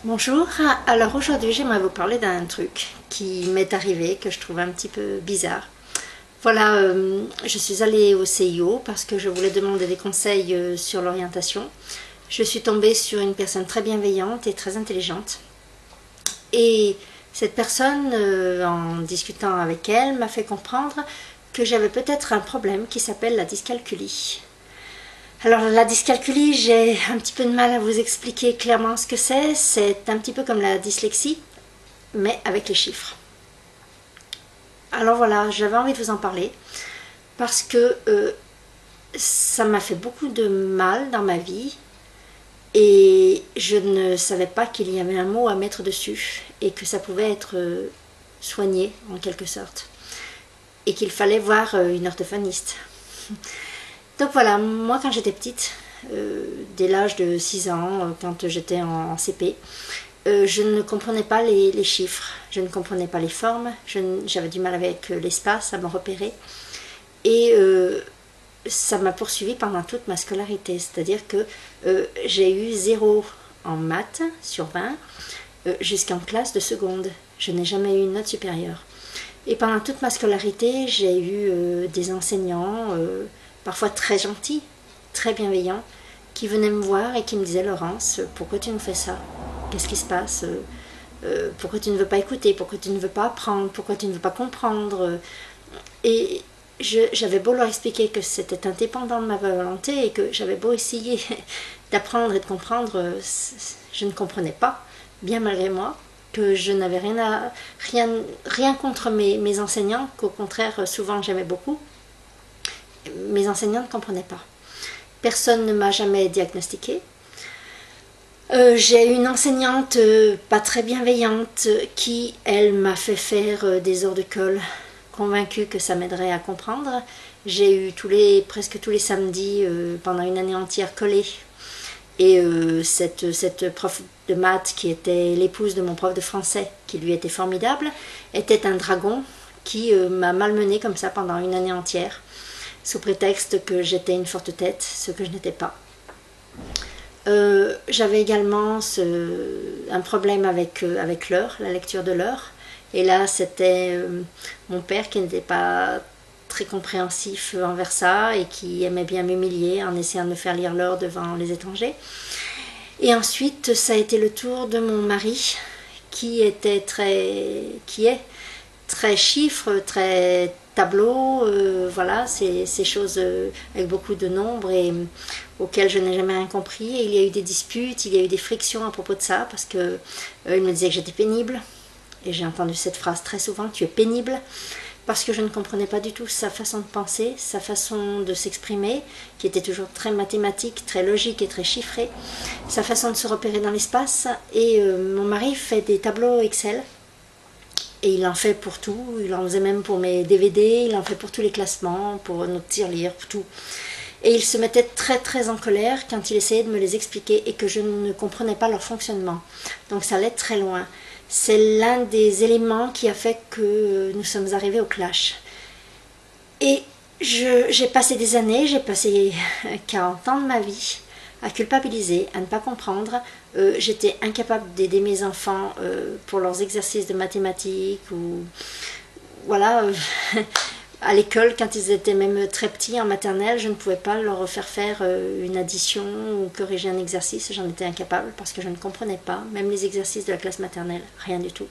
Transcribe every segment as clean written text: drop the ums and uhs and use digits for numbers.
Bonjour, alors aujourd'hui j'aimerais vous parler d'un truc qui m'est arrivé, que je trouve un petit peu bizarre. Voilà, je suis allée au CIO parce que je voulais demander des conseils sur l'orientation. Je suis tombée sur une personne très bienveillante et très intelligente. Et cette personne, en discutant avec elle, m'a fait comprendre que j'avais peut-être un problème qui s'appelle la dyscalculie. Alors la dyscalculie, j'ai un petit peu de mal à vous expliquer clairement ce que c'est. C'est un petit peu comme la dyslexie, mais avec les chiffres. Alors voilà, j'avais envie de vous en parler parce que ça m'a fait beaucoup de mal dans ma vie et je ne savais pas qu'il y avait un mot à mettre dessus et que ça pouvait être soigné en quelque sorte et qu'il fallait voir une orthophoniste. Donc voilà, moi quand j'étais petite, dès l'âge de 6 ans, quand j'étais en CP, je ne comprenais pas les chiffres, je ne comprenais pas les formes, j'avais du mal avec l'espace, à me repérer. Et ça m'a poursuivi pendant toute ma scolarité, c'est-à-dire que j'ai eu 0 en maths sur 20 jusqu'en classe de seconde. Je n'ai jamais eu une note supérieure. Et pendant toute ma scolarité, j'ai eu des enseignants, parfois très gentils, très bienveillants, qui venaient me voir et qui me disaient: Laurence, pourquoi tu nous fais ça? Qu'est-ce qui se passe? Pourquoi tu ne veux pas écouter? Pourquoi tu ne veux pas apprendre? Pourquoi tu ne veux pas comprendre? Et j'avais beau leur expliquer que c'était indépendant de ma volonté et que j'avais beau essayer d'apprendre et de comprendre, je ne comprenais pas, bien malgré moi, que je n'avais rien contre mes enseignants, qu'au contraire, souvent j'aimais beaucoup. Mes enseignants ne comprenaient pas. Personne ne m'a jamais diagnostiquée. J'ai une enseignante pas très bienveillante qui, elle, m'a fait faire des heures de colle, convaincue que ça m'aiderait à comprendre. J'ai eu presque tous les samedis pendant une année entière collés. Et cette prof de maths, qui était l'épouse de mon prof de français, qui lui était formidable, était un dragon qui m'a malmenée comme ça pendant une année entière, sous prétexte que j'étais une forte tête, ce que je n'étais pas. J'avais également un problème avec l'heure, la lecture de l'heure. Et là, c'était mon père qui n'était pas très compréhensif envers ça et qui aimait bien m'humilier en essayant de me faire lire l'heure devant les étrangers. Et ensuite, ça a été le tour de mon mari qui est très chiffre, très tableau, voilà, ces choses avec beaucoup de nombres et auxquelles je n'ai jamais rien compris. Et il y a eu des disputes, il y a eu des frictions à propos de ça parce que il me disait que j'étais pénible. Et j'ai entendu cette phrase très souvent: tu es pénible, parce que je ne comprenais pas du tout sa façon de penser, sa façon de s'exprimer, qui était toujours très mathématique, très logique et très chiffrée, sa façon de se repérer dans l'espace. Et mon mari fait des tableaux Excel, et il en fait pour tout, il en faisait même pour mes DVD, il en fait pour tous les classements, pour notre tirelire, pour tout. Et il se mettait très très en colère quand il essayait de me les expliquer et que je ne comprenais pas leur fonctionnement. Donc ça allait très loin. C'est l'un des éléments qui a fait que nous sommes arrivés au clash. Et j'ai passé des années, j'ai passé 40 ans de ma vie à culpabiliser, à ne pas comprendre. J'étais incapable d'aider mes enfants pour leurs exercices de mathématiques ou voilà. À l'école, quand ils étaient même très petits en maternelle, je ne pouvais pas leur faire une addition ou corriger un exercice. J'en étais incapable parce que je ne comprenais pas, même les exercices de la classe maternelle, rien du tout.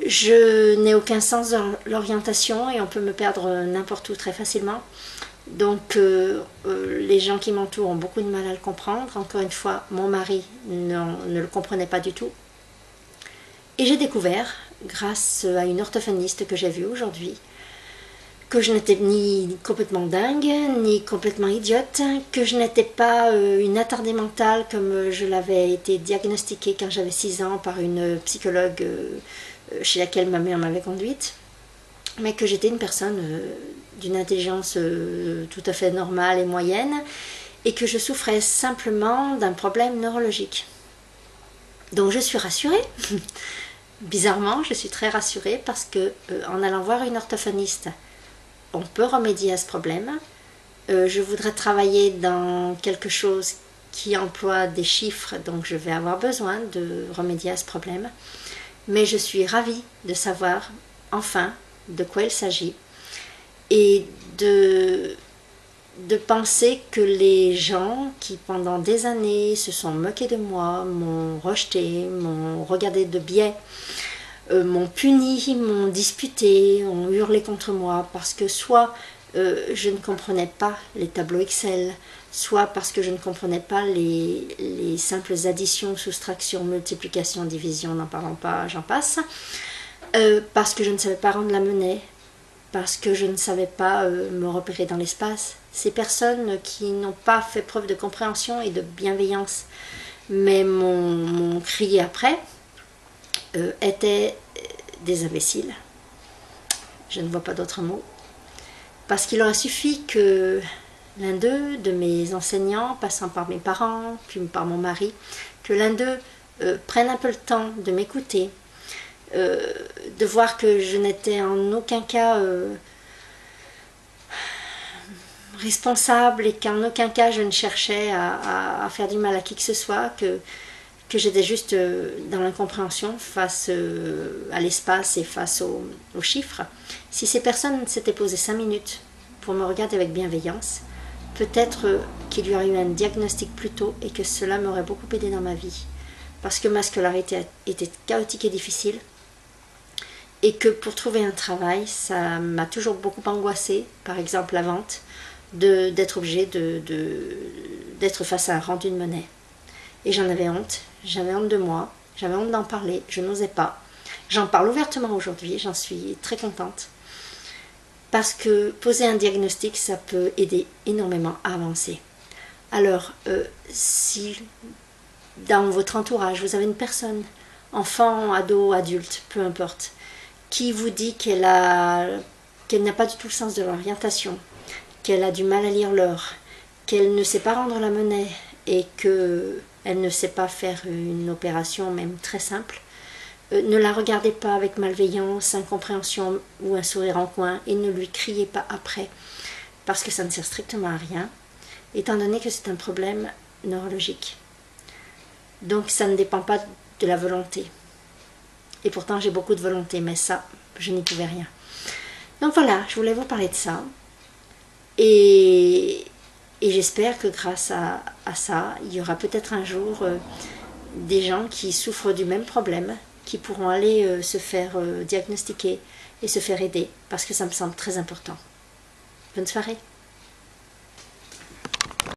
Je n'ai aucun sens de l'orientation et on peut me perdre n'importe où très facilement. Donc les gens qui m'entourent ont beaucoup de mal à le comprendre. Encore une fois, mon mari ne le comprenait pas du tout. Et j'ai découvert, grâce à une orthophoniste que j'ai vue aujourd'hui, que je n'étais ni complètement dingue, ni complètement idiote, que je n'étais pas une attardée mentale comme je l'avais été diagnostiquée quand j'avais 6 ans par une psychologue chez laquelle ma mère m'avait conduite, mais que j'étais une personne d'une intelligence tout à fait normale et moyenne, et que je souffrais simplement d'un problème neurologique. Donc je suis rassurée. Bizarrement, je suis très rassurée parce que en allant voir une orthophoniste, on peut remédier à ce problème. Je voudrais travailler dans quelque chose qui emploie des chiffres, donc je vais avoir besoin de remédier à ce problème. Mais je suis ravie de savoir enfin de quoi il s'agit et de penser que les gens qui pendant des années se sont moqués de moi, m'ont rejeté, m'ont regardé de biais, m'ont puni, m'ont disputé, ont hurlé contre moi parce que soit je ne comprenais pas les tableaux Excel, soit parce que je ne comprenais pas les simples additions, soustractions, multiplications, divisions, n'en parlons pas, j'en passe, parce que je ne savais pas rendre la monnaie, parce que je ne savais pas me repérer dans l'espace. Ces personnes qui n'ont pas fait preuve de compréhension et de bienveillance, mais m'ont crié après, étaient des imbéciles. Je ne vois pas d'autre mot. Parce qu'il aurait suffi que l'un d'eux, de mes enseignants, passant par mes parents, puis par mon mari, que l'un d'eux prenne un peu le temps de m'écouter, de voir que je n'étais en aucun cas responsable et qu'en aucun cas je ne cherchais à faire du mal à qui que ce soit, que j'étais juste dans l'incompréhension face à l'espace et face aux chiffres. Si ces personnes s'étaient posées 5 minutes pour me regarder avec bienveillance, peut-être qu'il y aurait eu un diagnostic plus tôt et que cela m'aurait beaucoup aidé dans ma vie. Parce que ma scolarité était chaotique et difficile, et que pour trouver un travail, ça m'a toujours beaucoup angoissée, par exemple la vente, d'être obligée d'être face à un rendu de monnaie. Et j'en avais honte de moi, j'avais honte d'en parler, je n'osais pas. J'en parle ouvertement aujourd'hui, j'en suis très contente. Parce que poser un diagnostic, ça peut aider énormément à avancer. Alors, si dans votre entourage, vous avez une personne, enfant, ado, adulte, peu importe, qui vous dit qu'elle n'a pas du tout le sens de l'orientation, qu'elle a du mal à lire l'heure, qu'elle ne sait pas rendre la monnaie et qu'elle ne sait pas faire une opération même très simple, ne la regardez pas avec malveillance, incompréhension ou un sourire en coin et ne lui criez pas après parce que ça ne sert strictement à rien, étant donné que c'est un problème neurologique. Donc ça ne dépend pas de la volonté. Et pourtant j'ai beaucoup de volonté, mais ça, je n'y pouvais rien. Donc voilà, je voulais vous parler de ça. Et j'espère que grâce à ça, il y aura peut-être un jour des gens qui souffrent du même problème, qui pourront aller se faire diagnostiquer et se faire aider, parce que ça me semble très important. Bonne soirée.